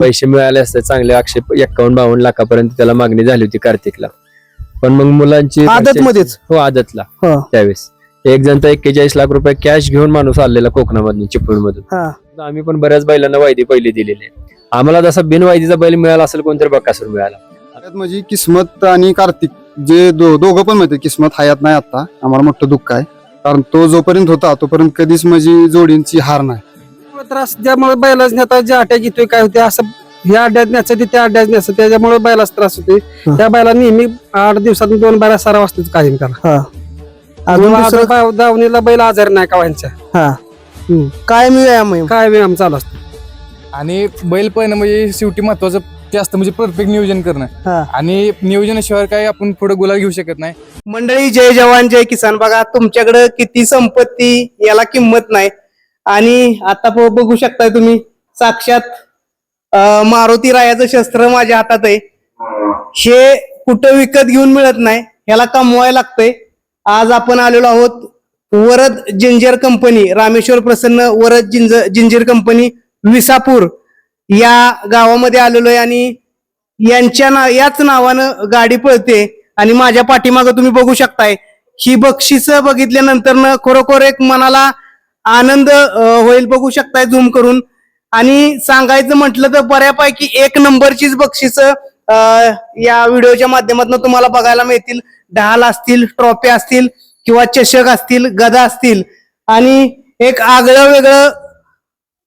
पैसे मिळाले असते चांगले 151-52 लाखापर्यंत त्याला मागणी झाली होती कार्तिकला. पण मग मुलांची आदत मध्येच? हो आदतला. हा. त्यावेळेस एक जण तर 41 लाख रुपये कॅश घेऊन माणूस आलेला कोकणामधून चिपळूणमधून. हा. आम्ही पण बऱ्याच बैलांना वायदी पहिली दिलेली आहे. आम्हाला जसा बिनवायदीचा बैल मिळाला असेल कोणतरी बकासूर मिळाला. त्यात म्हणजे किस्मत आणि कार्तिक जे दोघं पण माहिती किस्मत हयात नाही आता. आम्हाला मोठं दुःख आहे कारण तो जोपर्यंत होता तोपर्यंत कधीच म्हणजे जोडींची हार नाही. त्रास ज्यामुळे बैलाच नेता जे अटॅक येतोय काय होते असं ह्या अड्ड्यात न्यायचं त्या अड्ड्यात न्यायचं त्याच्यामुळे बैलाच त्रास होतोय. त्या बैला नेहमी 8 दिवसातून 2 बैला सराव असतो कायम करा. अजून दावणीला बैल आजार नाही का व्हायचा. काय व्यायाम चालू असतो. आणि बैल पळणं म्हणजे शेवटी महत्वाचं ते असतं म्हणजे परफेक्ट नियोजन करणं. आणि नियोजनाशिवाय काय आपण पुढे गुलाल घेऊ शकत नाही. मंडळी, जय जवान जय किसान. बघा तुमच्याकडे किती संपत्ती याला किंमत नाही. आणि आता बघू शकताय तुम्ही साक्षात मारुती रायाचं शस्त्र माझ्या हातात आहे. हे कुठं विकत घेऊन मिळत नाही, ह्याला कमवायला लागतंय. आज आपण आलेलो आहोत वरद जिंजर कंपनी, रामेश्वर प्रसन्न वरद जिंजर कंपनी विसापूर या गावामध्ये आलेलो आहे. आणि याच नावानं गाडी पळते. आणि माझ्या पाठीमागं तुम्ही बघू शकताय ही बक्षिसं बघितल्यानंतर खरोखर एक मनाला आनंद होईल. बघू शकताय झूम करून. आणि सांगायचं म्हटलं तर बऱ्यापैकी 1 नंबरचीच बक्षिसं या व्हिडिओच्या माध्यमातून तुम्हाला बघायला मिळतील. ढाल असतील, ट्रॉफी असतील किंवा चषक असतील, गदा असतील. आणि एक आगळं वेगळं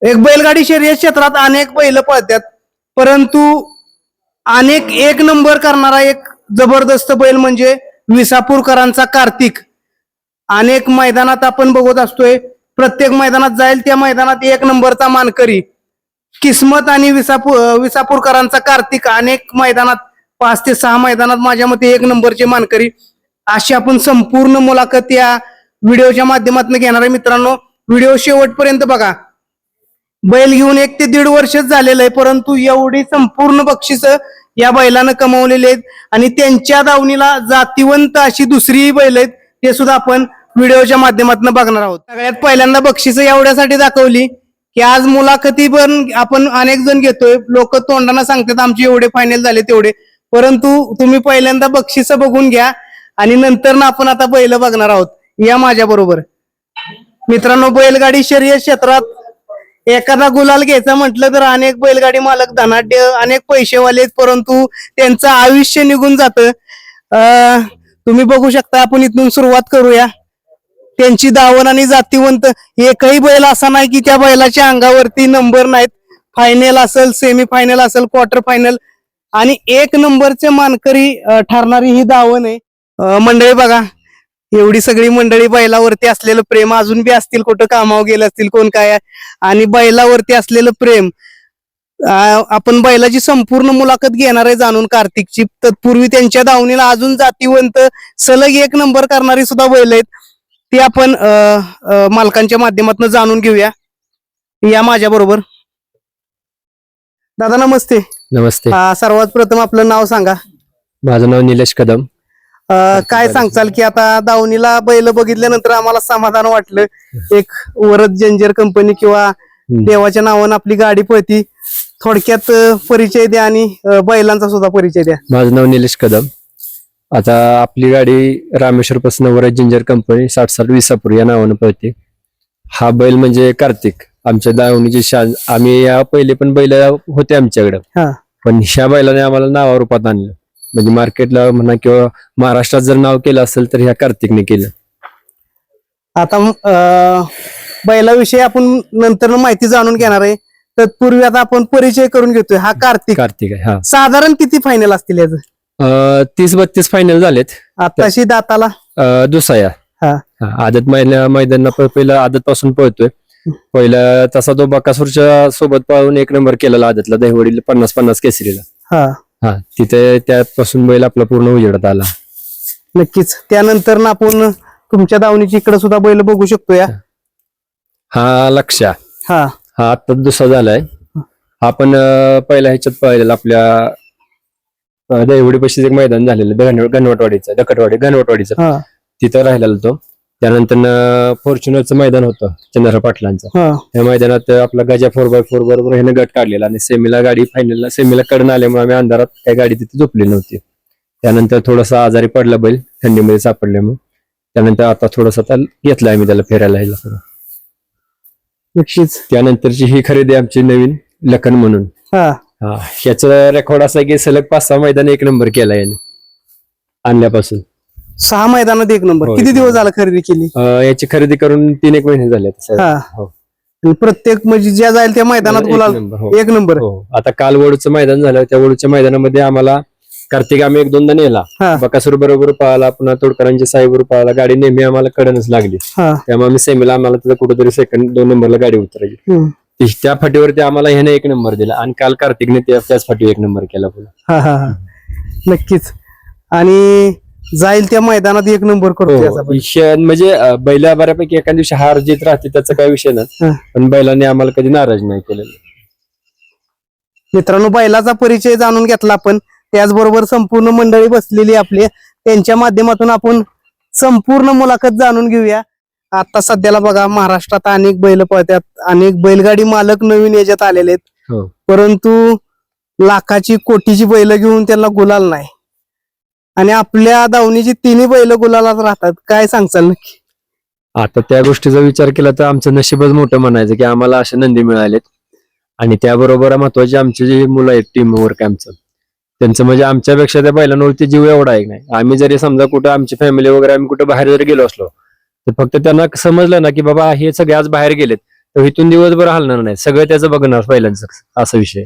एक बैलगाडी शर्यत क्षेत्रात अनेक बैल पळतात, परंतु अनेक 1 नंबर करणारा एक जबरदस्त बैल म्हणजे विसापूरकरांचा कार्तिक. अनेक मैदानात आपण बघत असतोय, प्रत्येक मैदानात जाईल त्या मैदानात 1 नंबरचा मानकरी. किस्मत आणि विसापूरकरांचा कार्तिक अनेक मैदानात 5 ते 6 मैदानात माझ्या मते 1 नंबरचे मानकरी. अशी आपण संपूर्ण मुलाखत या व्हिडिओच्या माध्यमातून घेणार आहे. मित्रांनो, व्हिडिओ शेवटपर्यंत बघा. बैल घेऊन 1 ते 1.5 वर्षच झालेलं आहे, परंतु एवढी संपूर्ण बक्षिसं या बैलानं कमवलेली आहेत. आणि त्यांच्या दावणीला जातीवंत अशी दुसरी बैल आहेत, ते सुद्धा आपण व्हिडिओच्या माध्यमातून बघणार आहोत. सगळ्यात पहिल्यांदा बक्षिसं एवढ्यासाठी दाखवली की आज मुलाखती पण आपण अनेक जण घेतोय. लोक तोंडाना सांगतात आमचे एवढे फायनल झाले तेवढे, परंतु तुम्ही पहिल्यांदा बक्षिसं बघून घ्या आणि नंतर ना आपण आता बैल बघणार आहोत. या माझ्या बरोबर. मित्रांनो, बैलगाडी शर्यत क्षेत्रात एखादा गुलाल घ्यायचा म्हटलं तर अनेक बैलगाडी मालक धनाढ्य, अनेक पैसेवाले आहेत, परंतु त्यांचं आयुष्य निघून जातं. तुम्ही बघू शकता. आपण इथून सुरुवात करूया. त्यांची दावण आणि जातीवंत एकही बैल असा नाही की त्या बैलाच्या अंगावरती नंबर नाहीत. फायनल असेल, सेमी फायनल असेल, क्वार्टर फायनल आणि 1 नंबरचे मानकरी ठरणारी ही दावण आहे. मंडळी बघा, एवढी सगळी मंडळी बैलावरती असलेलं प्रेम, अजून बी असतील कुठं कामावर गेले असतील कोण काय, आणि बैलावरती असलेलं प्रेम. आपण बैलाची संपूर्ण मुलाखत घेणार आहे जाणून कार्तिकची. तत्पूर्वी त्यांच्या दावणीला अजून जातीवंत सलग 1 नंबर करणारी सुद्धा बैल आहेत, ते आपण मालकांच्या माध्यमातून जाणून घेऊया. या माझ्या बरोबर. दादा नमस्ते. नमस्ते. सर्वात प्रथम आपलं नाव सांगा. माझं नाव निलेश कदम. काय सांगचाल की आता दावणीला बैल बघितल्यानंतर आम्हाला समाधान वाटलं. एक वरद जिंजर कंपनी किंवा देवाच्या नावानं आपली गाडी पळती. थोडक्यात परिचय द्या आणि बैलांचा सुद्धा परिचय द्या. माझं नाव निलेश कदम. आता आपली गाडी रामेश्वर पासून वरद जिंजर कंपनी 60 विसापूर या नावानं पळते. हा बैल म्हणजे कार्तिक, आमच्या दावणीची शान. आम्ही या पहिले पण बैल होते आमच्याकडं, पण ह्या बैलाने आम्हाला नावारूपात आणलं. म्हणजे मार्केटला म्हणा किंवा महाराष्ट्रात जर नाव केलं असेल तर ह्या कार्तिकने केलं. आता बैलाविषयी आपण नंतर माहिती जाणून घेणार आहे. तत्पूर्वी आता आपण परिचय करून घेतोय. हा कार्तिक आहे. हा साधारण किती फायनल असतील याचं? 30-32 फायनल झालेत आताशी दाताला. दुसऱ्या आदत मैदान पहिला आदत पासून पळतोय. पहिला तसा तो बकासूरच्या सोबत पळून 1 नंबर केलेला आदतला दहिवडीला 50-50 केसरीला. तिथे त्यापासून बैल आपला पूर्ण उजेडात आला. नक्कीच. त्यानंतर ना आपण तुमच्या दावणीची इकडे सुद्धा बैल बघू शकतो. या हा लक्ष्या. हा आता दुसरा झालाय. हा पण पहिल्या ह्याच्यात पाहिलेला आपल्या दहिवडी पशीच एक मैदान झालेलं गणवटवाडीचं, घनवटवाडीचं. तिथं राहिलेला तो. त्यानंतर फॉर्च्युनरचं मैदान होतं चंद्रराव पाटलांचं. हा त्या मैदानात आपला गजा 4x4 बरोबर ह्यानं गट काढलेला आणि सेमीला गाडी फायनलला सेमीला कडून आल्यामुळे आम्ही अंधारात काही गाडी तिथे झोपली नव्हती. त्यानंतर थोडासा आजारी पडला बैल थंडीमध्ये सापडल्यामुळे. त्यानंतर आता थोडंसं आता घेतलं आम्ही त्याला फिरायला ह्याला सगळं. नक्कीच. त्यानंतरची ही खरेदी आमची नवीन लखन म्हणून. हा हा ह्याचं रेकॉर्ड असा आहे की सलग 5-6 मैदान 1 नंबर केला याने आणल्यापासून. 6 मैदानात 1 नंबर. होय. किती दिवस झाला खरेदी केली? याची खरेदी करून 3-1 महिने झाले आता साहेब. हा हो. आणि प्रत्येक म्हणजे ज्या जाईल त्या मैदानात एक गुलाल नंबर, हो. 1 नंबर. हो आता काल वडूचं मैदान झालं त्या वडूच्या मैदानामध्ये आम्हाला कार्तिक आम्ही 1-2दा नेला. हा. बकासूर बरोबर पळाला पुन्हा तोडकरांच्या साईबरोबर पळाला. गाडी नेहमी आम्हाला कडनच लागली हा त्यामुळे आम्ही सेमीला आम्हाला तिथं कुठेतरी सेकंड 2 नंबरला गाडी उतरायची. हम्म. त्या फाटीवरती आम्हाला ह्याने 1 नंबर दिला आणि काल कार्तिकने त्याच फाटी 1 नंबर केला पुन्हा. हा हा हा नक्कीच. आणि जाईल त्या मैदानात 1 नंबर करतो याचा हो, बैल. म्हणजे बैला बऱ्यापैकी एका दिवशी हार जीत राहते त्याचा काही विषय नाही. हा. पण बैलाने आम्हाला कधी नाराज नाही केलेलं. मित्रांनो, बैलाचा परिचय जाणून घेतला आपण. त्याचबरोबर संपूर्ण मंडळी बसलेली आपली, त्यांच्या माध्यमातून आपण संपूर्ण मुलाखत जाणून घेऊया. आता सध्याला बघा महाराष्ट्रात अनेक बैल पळतात, अनेक बैलगाडी मालक नवीन याच्यात आलेले आहेत, हो. परंतु लाखाची कोटीची बैल घेऊन त्यांना गुलाल नाही. आणि आपल्या दावणीची 3 बैल गुलालात राहतात. काय सांगचाल नक्की? आता त्या गोष्टीचा विचार केला तर आमचं नशीबच मोठं म्हणायचं की आम्हाला असे नंदी मिळालेत. आणि त्याबरोबर महत्वाचे आमचे जे मुलं आहेत टीम वर्क आमचं, त्यांचं म्हणजे आमच्यापेक्षा त्या बैलांवरती जीव एवढा आहे नाही. आम्ही जरी समजा कुठं आमची फॅमिली वगैरे आम्ही कुठं बाहेर जरी गेलो असलो तर फक्त त्यांना समजलं ना की बाबा हे सगळे आज बाहेर गेलेत तर इथून दिवसभर हलणार नाही, सगळं त्याचं बघणार पहिल्यांचं, असा विषय.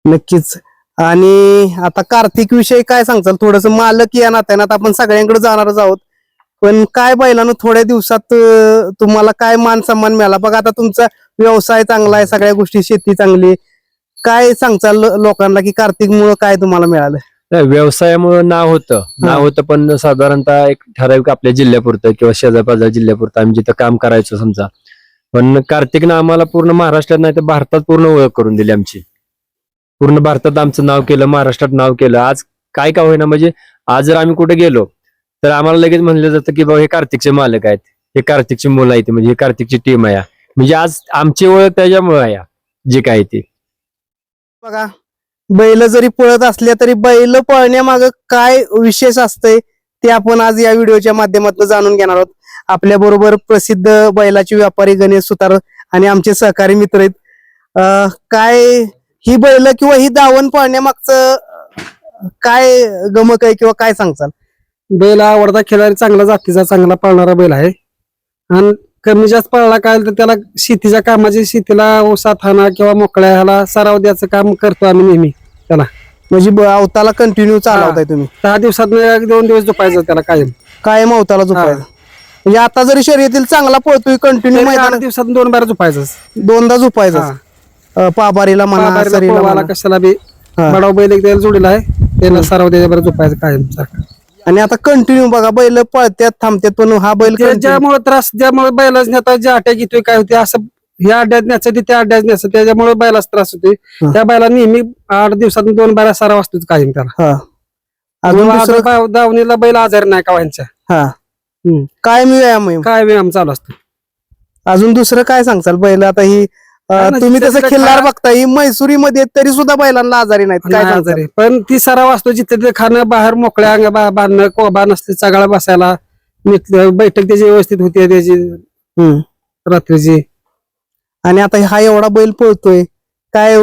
नक्कीच. आणि आता कार्तिक विषयी काय सांगचाल? थोडस मालक या नात्यानं आपण सगळ्यांकडे जाणारच आहोत, पण काय बैलानं थोड्या दिवसात तुम्हाला काय मान सन्मान मिळाला? बघा आता तुमचा व्यवसाय चांगला आहे, सगळ्या गोष्टी, शेती चांगली, काय सांगचाल लोकांना की कार्तिक मुळे काय तुम्हाला मिळालं? नाही, व्यवसायामुळे नाव होतं पण साधारणतः एक ठराविक आपल्या जिल्ह्यापुरतं किंवा शेजारपाजार जिल्ह्यापुरतं आम्ही जिथं काम करायचो समजा. पण कार्तिकनं आम्हाला पूर्ण महाराष्ट्रात नाही तर भारतात पूर्ण ओळख करून दिली आमची. पूर्ण भारतात आमचं नाव केलं, महाराष्ट्रात नाव केलं. आज काय का होईना म्हणजे आज जर आम्ही कुठे गेलो तर आम्हाला लगेच म्हणलं जातं की बाबा हे कार्तिकचे मालक आहेत, हे कार्तिकची मुलं आहेत, म्हणजे हे कार्तिकची टीम आहे. म्हणजे आज आमची ओळख त्याच्यामुळे आहे जे काय ते. बघा, बैल जरी पळत असल्या तरी बैल पळण्यामागं काय विशेष असतंय ते आपण आज या व्हिडिओच्या माध्यमातून जाणून घेणार आहोत. आपल्या बरोबर प्रसिद्ध बैलाचे व्यापारी गणेश सुतार आणि आमचे सहकारी मित्र आहेत. काय ही बैल किंवा ही दावण पळण्यामागचं काय गमक आहे किंवा काय सांगचाल? बैल आवडता खिलाडी, चांगला जातीचा, चांगला पळणारा बैल आहे. आणि कमी जास्त पळला काय तर त्याला शेतीच्या कामाची, शेतीला ऊसात हाना किंवा मोकळ्या ह्याला सराव द्यायचं काम करतो आम्ही नेहमी त्याला. म्हणजे अवताला कंटिन्यू चालवताय तुम्ही? 10 दिवसात 1-2 दिवस झोपायचं त्याला कायम अवताला झोपायचं. म्हणजे आता जरी शर्यतील चांगला पळतोय कंटिन्यू, 8 दिवसात 2 बार झोपायचं, 2दा झोपायचं. पाबारीला म्हणा, सरीला म्हणा. कशाला बी बडाव बैल एक त्याला जोडीला आहे, त्याला सराव द्यायच्या बरं झोपायचं कायम सारखं. आणि आता कंटिन्यू बघा बैल पळत्यात थांबतात, पण हा बैल ज्यामुळे त्रास, ज्यामुळे बैलाच नेता जे अटॅक येतोय काय होते असं, ह्या अड्ड्यात न्यायचं त्या अड्ड्यात न्यायचं, त्याच्यामुळे बैलाच त्रास होतोय. त्या बैला नेहमी 8 दिवसात 2 बारा सराव असतो कायम त्याला. दावणीला बैल आजार नाही का यांच्या. काय व्यायाम काय व्यायाम चालू असतो. अजून दुसरं काय सांगचाल? बैल आता ही तुम्ही तसं खिल्लार बघता, ही मैसुरीमध्ये तरी सुद्धा बैलांना आजारी नाहीत, काय आजारी, पण ती सराव असतो जिथे ते खाणं, बाहेर मोकळ्या अंग बांधणं, कोबा नसते, चगाळा बसायला, बैठक त्याची व्यवस्थित होती त्याची रात्रीची. आणि आता हा एवढा बैल पळतोय, काय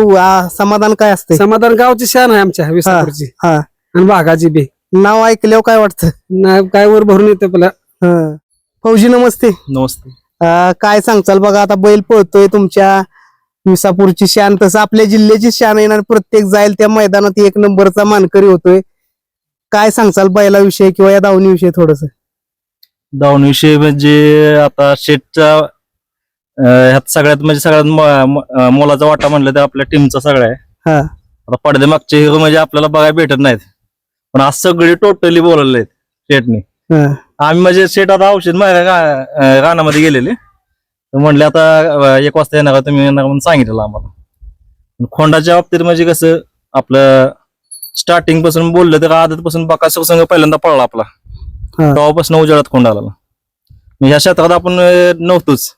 समाधान काय असते? समाधान गावची शान आहे आमच्या विसापूरची आणि बागाची बी. नाव ऐकल्यावर काय वाटतं? नाही काय वर भरून येतं आपला. फौजी नमस्ते. नमस्ते. काय सांगचाल? बघा आता बैल पळतोय, तुमच्या विसापूरची शान, तसं आपल्या जिल्ह्याची शान येणार, प्रत्येक जाईल त्या मैदानात 1 नंबरचा मानकरी होतोय. काय सांगचाल बैलाविषयी किंवा या दावणीविषयी थोडस? दावणीविषयी म्हणजे आता शेटच्या ह्यात सगळ्यात म्हणजे सगळ्यात मोलाचा वाटा म्हणलं तर आपल्या टीमचा सगळा आहे. आता पडदे मागचे हिरो म्हणजे आपल्याला बघायला भेटत नाहीत, पण आज सगळे टोटली बोलले आहेत शेटने. आम्ही म्हणजे शेट आता औषध माझ्या रानामध्ये गेलेले, म्हणले आता 1 वाजता येणार तुम्ही येणार म्हणून सांगितलं आम्हाला. खोंडाच्या बाबतीत म्हणजे कसं आपलं स्टार्टिंग पासून बोललं तर आदत पासून बकासूर संघ पहिल्यांदा पळला आपला, तेव्हापासून उजाडात खोंड आला. ह्या क्षेत्रात आपण नव्हतोच,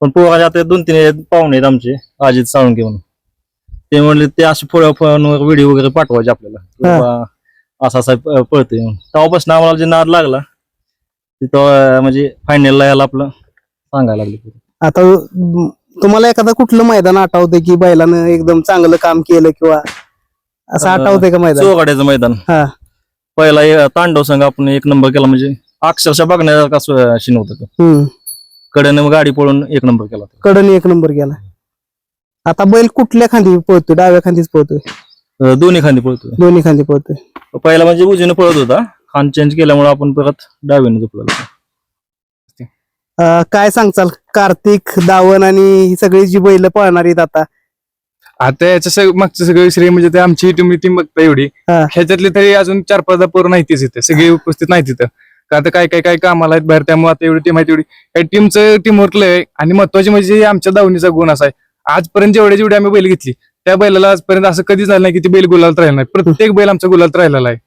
पण पोराच्या आता 2-3 पाहुणे आहेत आमचे, अजित साळुंके म्हणून. ते म्हणले ते असे फोनवर व्हिडिओ वगैरे पाठवायचे आपल्याला की बाबा असा पळतोय म्हणून. तेव्हापासून आम्हाला जे नाद लागला तिथं म्हणजे फायनलला यायला आपलं सांगायला लागले. आता तुम्हाला एखादं कुठलं मैदान आठवतंय की बैलानं एकदम चांगलं काम केलं किंवा असं आठवतंय का मैदान? चोगाड्याचं मैदान हा. पहिला तांडव संघ आपण 1 नंबर केला, म्हणजे अक्षरशः बघण्यासारखा सीन होता तो. कडेनं गाडी पळून 1 नंबर केला. कडनी 1 नंबर गेला. आता बैल कुठल्या खांदी पळतोय? डाव्या खांदीच पळतोय? दोन्ही खांदी पळतोय. दोन्ही खांदी पळतोय. पहिला म्हणजे उजवीने पळत होता, खान चेंज केल्यामुळे आपण परत डावीने झोपला. काय सांगचाल कार्तिक, दावण आणि ही सगळी जी बैल पळणार आहेत आता याच्या मागचं सगळं श्रेय म्हणजे ते आमची टीम बघता एवढी, हा. ह्याच्यातले तरी अजून 4-5 पोरं नाहीतीच इथे, सगळे उपस्थित नाही तिथं. का आता काय कामाला आहेत बाहेर, त्यामुळे आता एवढी टीम आहे तेवढी टीमचं टीमवर्क लय. आणि महत्वाची म्हणजे आमच्या दावणीचा गुण असा आहे, आजपर्यंत जेवढे आम्ही बैल घेतली त्या बैलाला आजपर्यंत असं कधीच झालं नाही की ती बैल गुलालात राहिला नाही. प्रत्येक बैल आमचा गुलालात राहिलेला आहे.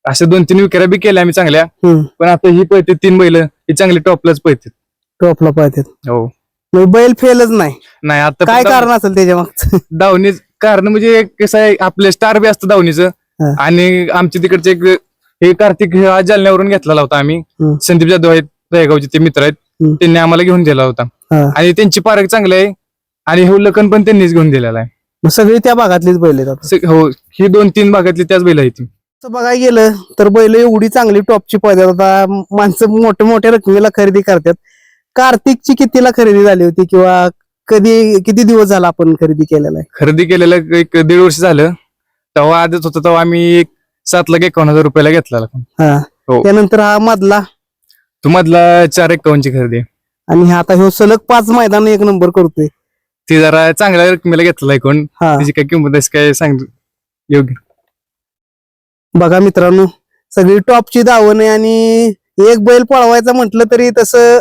अशा 2-3 विक्र्या बी केल्या आम्ही चांगल्या, पण आता ही पळते 3 बैल ही चांगली टॉपलाच पळते. टॉपला पळतात. हो, बैल फेलच नाही. आता काय कारण असेल त्याच्या मागचं? दावणी कारण म्हणजे कसं आहे, आपले स्टार बी असतं दावणीचं. आणि आमच्या तिकडचे एक हे कार्तिक आज जालन्यावरून घेतलेला होता आम्ही. संदीप जाधव आहेत दहेगावचे, ते मित्र आहेत, त्यांनी आम्हाला घेऊन दिला होता. आणि त्यांची पारख चांगली आहे आणि हे लखन पण त्यांनीच घेऊन दिलेला आहे. सगळी त्या भागातलीच बैल आहेत. हो, ही 2-3 भागातली त्याच बैल आहेत. बघायला गेलं तर बैल एवढी चांगली टॉपची पळतात. आता माणसं मोठ्या रकमेला खरेदी करतात. कार्तिकची कितीला खरेदी झाली होती किंवा किती दिवस झाला आपण खरेदी केलेला आहे? खरेदी केलेलं 1.5 वर्ष झालं. तेव्हा आधीच होता, तेव्हा आम्ही 7,51,000 रुपयाला घेतलेला. हो. त्यानंतर हा मधला तो मधला 4,51,000ची खरेदी. आणि आता ह्यो सलग 5 मैदान 1 नंबर करतोय. ती जरा चांगल्या रकमेला घेतलेला आहे कोण, त्याची काय किंमत आहे काय सांग योग्य. बघा मित्रांनो, सगळी टॉपची दावण आहे आणि एक बैल पळवायचा म्हटलं तरी तसं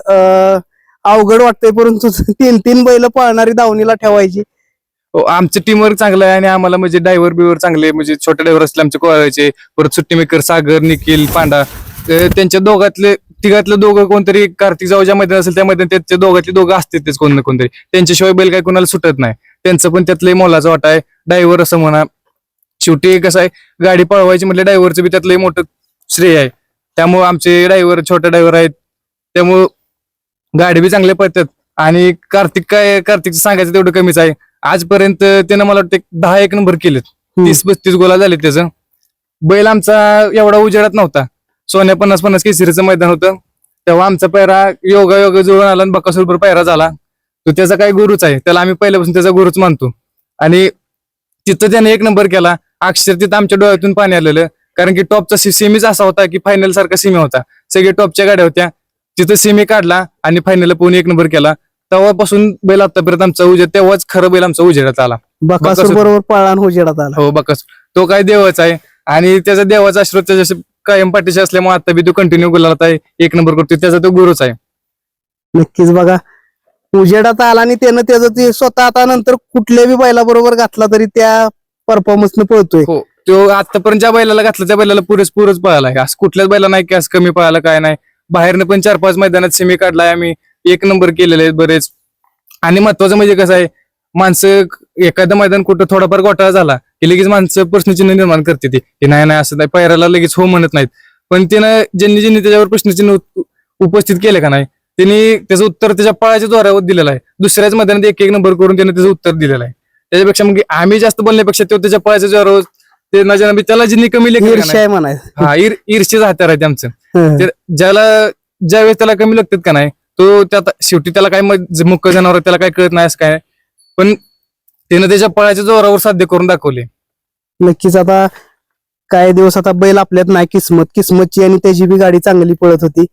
अवघड वाटतंय, परंतु 3 बैल पळणारी दावणीला ठेवायची. हो, आमचं टीमवर्क चांगलं आहे आणि आम्हाला म्हणजे ड्रायव्हर चांगले, म्हणजे छोटे ड्रायव्हर असले आमचे कोळायचे, परत सुट्टी मेकर सागर, निखिल, पांडा, त्यांच्या तिघातले दोघं कोणतरी, कार्तिक जाऊ ज्या मैदान असेल त्या मैदान त्याच्या दोघातले दोघं असतेच कोण ना कोणतरी. त्यांच्याशिवाय बैल काय कोणाला सुटत नाही. त्यांचं पण त्यातलं मोलाचा वाटा आहे. ड्रायव्हर असं म्हणा, शेवटी कसं आहे, गाडी पळवायची म्हटलं ड्रायव्हरचं बी त्यातलं मोठं श्रेय आहे. त्यामुळे आमचे ड्रायव्हर छोटे ड्रायव्हर आहेत, त्यामुळं गाडी बी चांगल्या पळतात. आणि कार्तिकचं सांगायचं तेवढं कमीच आहे. आजपर्यंत त्यानं मला वाटतं 10-1 नंबर केलेत, 30-35 गोला झाले त्याचं. बैल आमचा एवढा उजेडात नव्हता. सोन्या 50-50 केसरीचं मैदान होतं, तेव्हा आमचा पैरा योगा जुळून आला आणि बकासूरभर पैरा झाला. तो त्याचा काही गुरुच आहे, त्याला आम्ही पहिल्यापासून त्याचा गुरुच मानतो. आणि तिथं त्याने 1 नंबर केला. अक्षर तिथं आमच्या डोळ्यातून पाणी आलेलं, कारण की टॉपचा सेमीच असा होता की फायनल सारखा सेमी होता. सगळे टॉपच्या गाड्या होत्या, तिथं सेमी काढला आणि फायनल पोहून 1 नंबर केला. तेव्हापासून बैल आतापर्यंत आमचा तेव्हाच खरं बैल आमचा उजेडात आला. बकासूर बरोबर पळला आणि उजेडात आला. हो, बकासूर तो काय देवच आहे आणि त्याचा देवाचा आशीर्वाद त्याच्या कायम पाठीशी असल्यामुळे आता बी तो कंटिन्यू गुलालात आहे, 1 नंबर करतोय, त्याचा तो गुरुच आहे. नक्कीच बघा, उजेडात आला आणि त्यानं त्याचं ते स्वतः आता नंतर कुठल्या बी बैला बरोबर घातला तरी त्या परफॉर्मन्स न पळतोय. हो, तो आतापर्यंत ज्या बैलाला घातला त्या बैलाला पुरेच पळाला आहे. असं कुठल्याच बैला नाही की असं कमी पळाला काय नाही. बाहेरनं पण 4-5 मैदानात सेमी काढलाय आम्ही, 1 नंबर केलेले आहेत बरेच. आणि महत्वाचं म्हणजे कसं आहे, माणसं एखादं मैदान कुठं थोडाफार घोटाळा झाला की लगेच माणसं प्रश्नचिन्ह निर्माण करते ती की नाही असं नाही, पैराला लगेच हो म्हणत नाहीत. पण त्यानं ज्यांनी त्याच्यावर प्रश्नचिन्ह उपस्थित केले का नाही, त्यांनी त्याचं उत्तर त्याच्या पळाच्या जोरावर दिलेलं आहे. दुसऱ्याच मैदानात 1-1 नंबर करून त्यानं त्याचं उत्तर दिलेलं आहे. त्याच्यापेक्षा मग आम्ही जास्त बोलण्यापेक्षा तो त्याच्या पळाच्या जोरावर त्याला जिंनी कमी ईर्ष्या म्हणायचं. ईर्ष्याचं हत्यार आहे आमचं. ज्यावेळेस त्याला कमी लागतात का नाही, तो त्यात शेवटी त्याला काय मुख्य जनावर त्याला काय कळत नाही असं काय, पण त्यानं त्याच्या पळाच्या जोरावर साध्य करून दाखवले. नक्कीच आता काही दिवस आता बैल आपल्यात नाही, किस्मतची आणि त्याची बी गाडी चांगली पळत होती.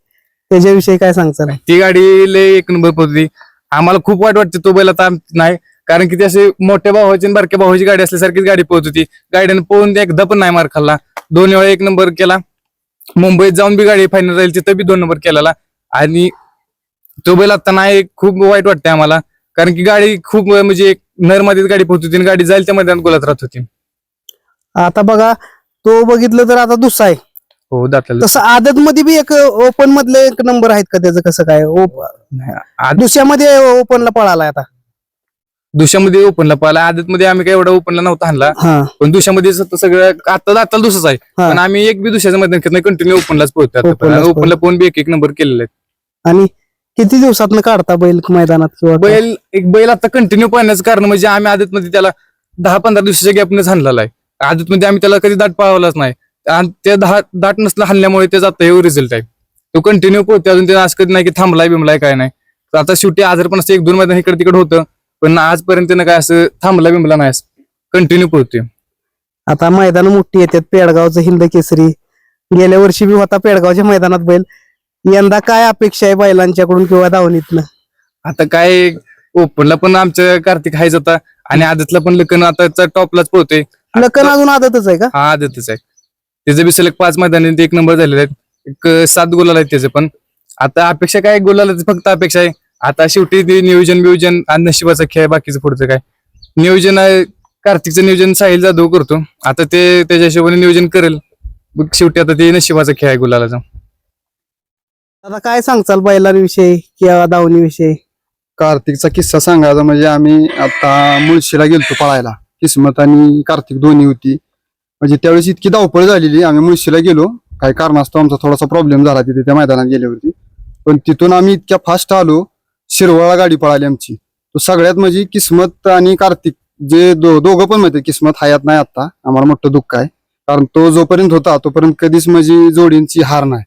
त्याच्याविषयी काय सांगता? ती गाडी लय 1 नंबर पळत. आम्हाला खूप वाईट वाटते तो बैल आता नाही, कारण की ती अशी मोठ्या भावाची आणि बारक्या भावाची गाडी असल्यासारखीच गाडी पळत होती. गाडीनं पळून एकदा पण नाही मार खाल्ला. 2 वेळा 1 नंबर केला. मुंबईत जाऊन बी गाडी फायनल राहील, तिथं बी 2 नंबर केलेला. आणि तो बैल आता नाही, खूप वाईट वाटते आम्हाला, कारण की गाडी खूप म्हणजे नरमध्येच गाडी पळत होती आणि गाडी जाईल त्या मैदानात गोलात राहत होती. आता बघा, तो बघितलं तर आता दुसरा आहे हो दाताला तसं आदत मध्ये बी एक ओपन मधले एक नंबर आहेत का त्याचं कसं काय दुसऱ्यामध्ये ओपनला पळाला आता दुशामध्ये ओपनला पाहिला. आदत मध्ये आम्ही काय एवढा ओपनला नव्हता आणला, हा पण दुशामध्ये सगळं आता दाताला दुसराच आहे. हा. पण आम्ही एक बी दुसऱ्याचं मैदान करत नाही, कंटिन्यू ओपनलाच ओपनलाच पोहोचतो. ओपनला पण बी एक नंबर केलेला आहे. आणि किती दिवसात काढता बैल मैदानात किंवा काय? बैल आता कंटिन्यू पाहण्याचं कारण म्हणजे आम्ही आदत मध्ये त्याला 10-15 दिवसाच्या गॅपनेच हाणलेला आहे. आदत मध्ये आम्ही त्याला कधी दाट पाळवलाच नाही, आणि ते दाट नसलं हाणल्यामुळे त्याचा आता एवढं रिझल्ट आहे. तो कंटिन्यू पोहतो, अजून त्याला असं कधी नाही की थांबलाय बिमलाय काय नाही. तर आता शेवटी आजार पण असं 1-2 मैदान इकडे तिकडे होतं, पण आजपर्यंत त्यानं काय असं थांबला बिमला नाही, कंटिन्यू पोहतोय. आता मैदान मोठी येतात. पेडगावचं हिंद केसरी गेल्या वर्षी बी होता पेडगावच्या मैदानात बैल. यंदा काय अपेक्षा आहे बैलांच्याकडून किंवा दावणीतनं? आता काय ओपनला पण आमचं कार्तिक हायच आता, आणि आदतला पण लखन आता टॉपलाच पोहतोय. लखन अजून आदतच आहे का? हा आदतच आहे. त्याचे बी सलग 5 मैदान 1 नंबर झालेले आहेत. एक 7 गुलाल आहेत त्याचे पण. आता अपेक्षा काय गुलालाची फक्त अपेक्षा आहे. आता शेवटी ते नियोजन आणि नशिबाचा खेळ, बाकीचं पुढचं काय नियोजन आहे. कार्तिकचं नियोजन साहिल जाधव करतो. आता ते त्याच्या हिशोबाने नियोजन करेल. शेवटी आता ते नशिबाचा खेळ आहे गुलालाचा. आता काय सांगचाल बैलांविषयी किंवा दावणीविषयी? कार्तिकचा किस्सा सांगायचा म्हणजे आम्ही आता मुळशीला गेलतो पळायला. किस्मत आणि कार्तिक दोन्ही होती. म्हणजे त्यावेळेस इतकी धावपळ झालेली, आम्ही मुळशीला गेलो. काही कारणास्तव आमचा थोडासा प्रॉब्लेम झाला तिथे त्या मैदानात गेल्यावरती. पण तिथून आम्ही इतक्या फास्ट आलो, शिरवळा गाडी पळाली आमची. तो सगळ्यात म्हणजे किस्मत आणि कार्तिक जे दोघं पण माहिती, किस्मत हयात नाही आता, आम्हाला मोठं दुःख आहे. कारण तो जोपर्यंत होता तोपर्यंत कधीच म्हणजे जोडींची हार नाही.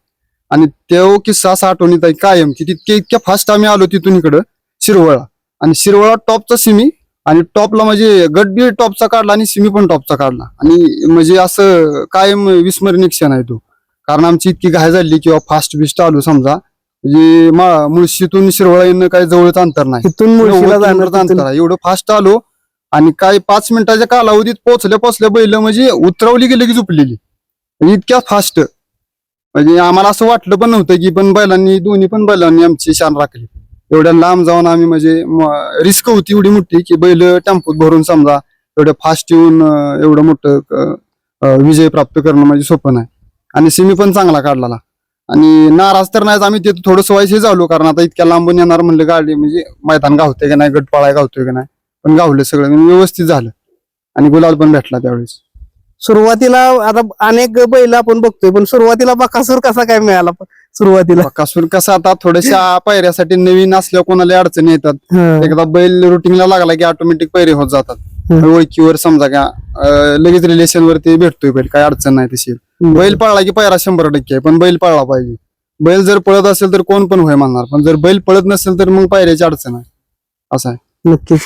आणि तो किस्सा असा आठवणीत आहे कायम की इतक्या फास्ट आम्ही आलो तिथून इकडं शिरवळा. आणि शिरवळा टॉपचा सिमी, आणि टॉपला म्हणजे गट बी टॉपचा काढला आणि सिमी पण टॉपचा काढला. आणि म्हणजे असं कायम विस्मरणीय क्षण आहे तो. कारण आमची इतकी घाय झाली किंवा फास्ट बिस्ट आलो समजा, म्हणजे मुळशीतून शिरवळा येणं काही जवळच अंतर नाही, तिथून मुळशीला 90 किलोमीटरचं जाणार अंतर आहे. एवढं फास्ट आलो आणि काय 5 मिनिटाच्या कालावधीत पोचल्या बैल म्हणजे उतरवली गेली की झोपलेली, म्हणजे इतक्या फास्ट. म्हणजे आम्हाला असं वाटलं पण नव्हतं की पण दोन्ही पण बैलांनी आमची शान राखली. एवढ्या लांब जाऊन आम्ही म्हणजे रिस्क होती एवढी मोठी की बैल टेम्पोत भरून समजा एवढं फास्ट येऊन एवढं मोठं विजय प्राप्त करणं म्हणजे सोपं नाही. आणि सिमी पण चांगला काढला. आणि नाराज तर नाहीच आम्ही तिथे थोडं व्हायचे झालो, कारण आता इतक्या लांबून येणार म्हणलं गाडी म्हणजे मैदान गावतंय का नाही, गट पाळाय गावतोय का नाही, पण गावलं सगळं व्यवस्थित झालं. आणि गुलाल पण भेटला त्यावेळेस. सुरुवातीला आता अनेक बैल आपण बघतोय, पण सुरुवातीला बकासूर कसा काय मिळाला सुरुवातीला? बकासूर कसा आता थोड्याशा पायऱ्यासाठी नवीन असल्यावर कोणाला अडचणी येतात. हा. एकदा बैल रुटीनला लागला की ऑटोमॅटिक पैरे होत जातात. ओळखीवर समजा का लगेच रिलेशन वरती भेटतोय बैल, काय अडचण नाही तशी. बैल पळला की पायरा 100% आहे, पण बैल पळला पाहिजे. बैल जर पळत असेल तर कोण पण होय म्हणणार, पण जर बैल पळत नसेल तर मग पायऱ्याची अडचण आहे. असं आहे. नक्कीच.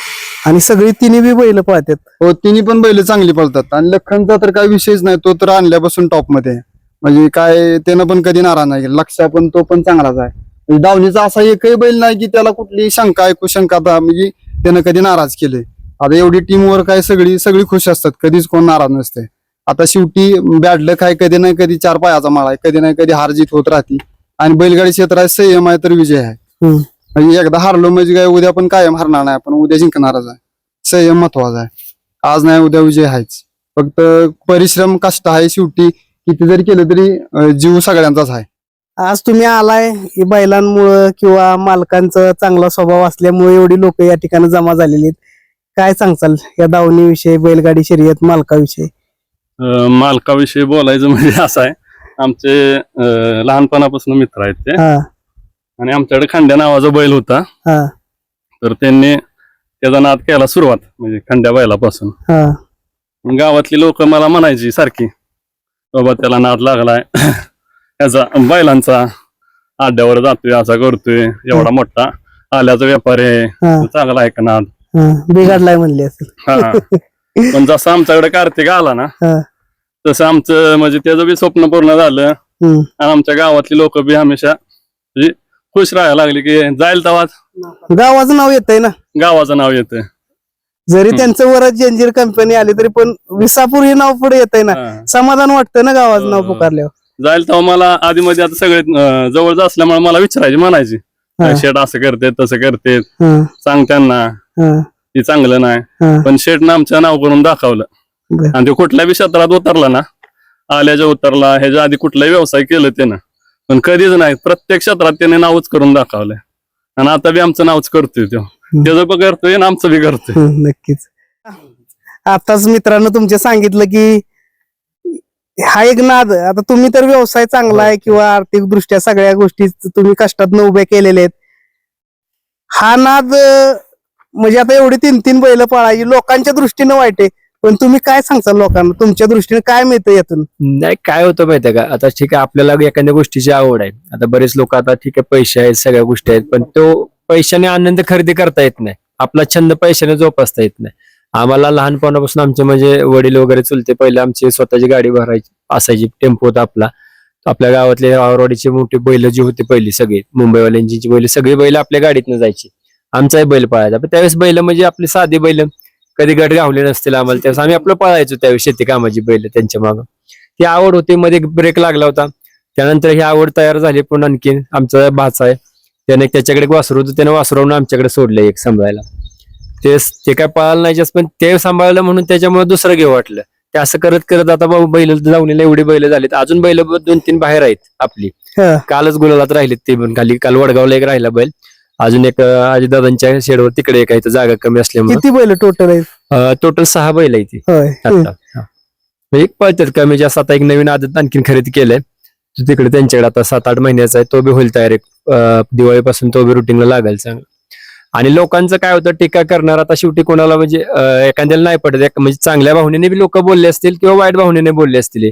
आणि सगळी तिन्ही बी बैल पळतात. हो, तिन्ही पण बैल चांगली पळतात. आणि लखनचा तर काही विषयच नाही, तो तर आणल्यापासून टॉप मध्ये आहे. म्हणजे काय त्यानं पण कधी नाराज नाही. लक्ष पण तो पण चांगलाच आहे. म्हणजे दावणीचा असा एकही बैल नाही की त्याला कुठली शंका म्हणजे त्यानं कधी नाराज केले. आता एवढी टीम वर्क आहे, सगळी खुश असतात, कधीच कोण नाराज नसते. आता शेवटी बॅड लक आहे, कधी नाही कधी 4 पायाचा माळ आहे, कधी नाही कधी हार जीत होत राहते. आणि बैलगाडी क्षेत्र आहे, संयम आहे तर विजय आहे. म्हणजे एकदा हारलो म्हणजे काय उद्या पण कायम हारणार नाही, आपण उद्या जिंकणारच आहे. संयम महत्वाचा आहे. आज नाही उद्या विजय आहेच. फक्त परिश्रम कष्ट आहे. शेवटी किती जरी केलं तरी जीव सगळ्यांचाच आहे. आज तुम्ही आलाय बैलांमुळं किंवा मालकांचा चांगला स्वभाव असल्यामुळे एवढी लोक या ठिकाणी जमा झालेली आहेत. काय सांगचाल या दावणीविषयी, बैलगाडी शर्यत मालकाविषयी? मालकाविषयी बोलायचं म्हणजे असं आहे, आमचे लहानपणापासून मित्र आहेत ते. आणि आमच्याकडे खंड्या नावाचा बैल होता, तर त्यांनी त्याचा नाद केला सुरुवात म्हणजे खंड्या बैलापासून. गावातली लोक मला म्हणायची सारखी, बाबा त्याला नाद लागलाय याचा, बैलांचा आड्यावर जातोय, असा करतोय, एवढा मोठा आल्याचा व्यापारी आहे, चांगला आहे का नाद, बिघडलाय म्हणले असेल. पण जसं आमच्याकडे कार्तिक आला ना, तसं आमचं म्हणजे त्याचं बी स्वप्न पूर्ण झालं. आणि आमच्या गावातली लोक बी हमेशा म्हणजे खुश राहायला लागली की जाईल तेव्हा गावाचं नाव येतंय ना, गावाचं नाव येतंय. जरी त्यांचं वर जंजीर कंपनी आली तरी पण विसापूर हे नाव पुढे येतंय ना, समाधान वाटतं ना गावाचं नाव पुकारल्यावर. जाईल तेव्हा मला आधी मध्ये आता सगळे जवळच असल्यामुळे मला विचारायची, म्हणायची शेट असं करते तसं करते, सांग त्यांना ती चांगलं नाही. पण शेटनं आमचं नाव करून दाखवलं. आणि ते कुठल्या बी क्षेत्रात उतरला ना, आल्याच्या उतरला, ह्याच्या आधी कुठलाही व्यवसाय केलं त्यानं, पण कधीच नाही. प्रत्येक क्षेत्रात त्याने नावच करून दाखवलंय आणि आता बी आमचं नावच करतोय तो. त्याचं पण करतोय आणि आमचं बी करतोय. नक्कीच. आताच मित्रांनो तुमचे सांगितलं की हा एक नाद, आता तुम्ही तर व्यवसाय चांगला आहे किंवा आर्थिक दृष्ट्या सगळ्या गोष्टी तुम्ही कष्टातनं उभे केलेले आहेत. हा नाद म्हणजे आता एवढी 3-3 बैल पाळायची लोकांच्या दृष्टीनं वाईट आहे, पण तुम्ही काय सांगता लोकांना, तुमच्या दृष्टीने काय मिळतं यातून? नाही, काय होतं माहितीये का, आता ठीक आहे आपल्याला एखाद्या गोष्टीची आवड आहे. आता बरेच लोक आता ठीक आहे पैसे आहेत, सगळ्या गोष्टी आहेत, पण तो पैशाने आनंद खरेदी करता येत नाही. आपला छंद पैशाने जोपासता येत नाही. आम्हाला लहानपणापासून आमचे म्हणजे वडील वगैरे चुलते पहिले आमची स्वतःची गाडी भरायची असायची, टेम्पो होता आपला. आपल्या गावातले आवरवाडीची मोठी बैल जी होती पहिली सगळी मुंबईवाल्यांची बैल, सगळी बैल आपल्या गाडीतनं जायची. आमचाही बैल पळायचा. पण त्यावेळेस बैल म्हणजे आपली साधी बैल, कधी गट गावले नसतील आम्हाला, त्यावेळेस आम्ही आपलं पळायचो. त्यावेळेस शेती कामाची बैल त्यांच्या मागं ती आवड होती. मध्ये ब्रेक लागला होता, त्यानंतर ही आवड तयार झाली. पण आणखीन आमचा भाचा आहे, त्याने त्याच्याकडे एक वासरू होतं, त्याने वासरवून आमच्याकडे सोडलं एक सांभाळायला. ते काय पळायला नाही जास्त, पण ते सांभाळलं म्हणून त्याच्यामुळे दुसरं घेऊ वाटलं. ते असं करत करत आता बैल जाऊन एवढी बैल झालीत. अजून बैल 2-3 बाहेर आहेत आपली. कालच गुलालात राहिलेत ते पण खाली. काल वडगावला एक राहिला बैल, अजून एक दादांच्या शेडवर तिकडे एक आहे, जागा कमी असल्यामुळे. किती बैल टोटल आहे? टोटल 6 बैल आहे ती आता. एक पळतात कमी जास्त. आता एक नवीन आदत आणखीन खरेदी केलंय तिकडे त्यांच्याकडे, आता 7-8 महिन्याचा आहे. तो बी होईल तयार, दिवाळीपासून तो बी रुटीनला लागेल चांगलं. आणि लोकांचं काय होतं, टीका करणार आता शेवटी कोणाला म्हणजे एखाद्याला नाही पडत. म्हणजे चांगल्या भावनेने बी लोक बोलले असतील किंवा वाईट भावनेने बोलले असतील.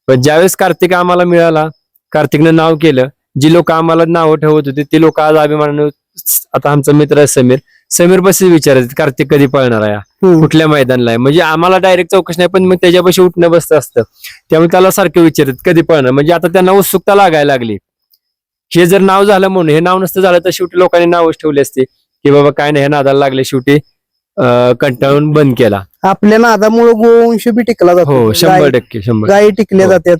पण ज्यावेळेस कार्तिक आम्हाला मिळाला, कार्तिकनं नाव केलं, जी लोक आम्हाला नावं ठेवत होती ती लोक आज अभिमानाने, आता आमचा मित्र आहे समीर बस विचारायचे कार्तिक कधी पळणार आहे, कुठल्या मैदानाला आहे. म्हणजे आम्हाला डायरेक्ट चौकशी नाही, पण मग त्याच्यापाशी उठणं बसतं असतं. त्यामुळे त्याला सारखं विचारत कधी पळणार. म्हणजे आता त्यांना उत्सुकता लागायला लागली. हे जर नाव झालं म्हणून, हे नाव नसतं झालं तर शेवटी लोकांनी नावच ठेवले असते की बाबा काय नाही, हे नादाला लागले, शेवटी कंटाळून बंद केला. आपल्या नादामुळे गोवंश बी टिकला जातो. हो 100% 100%. गायी टिकल्या जातात.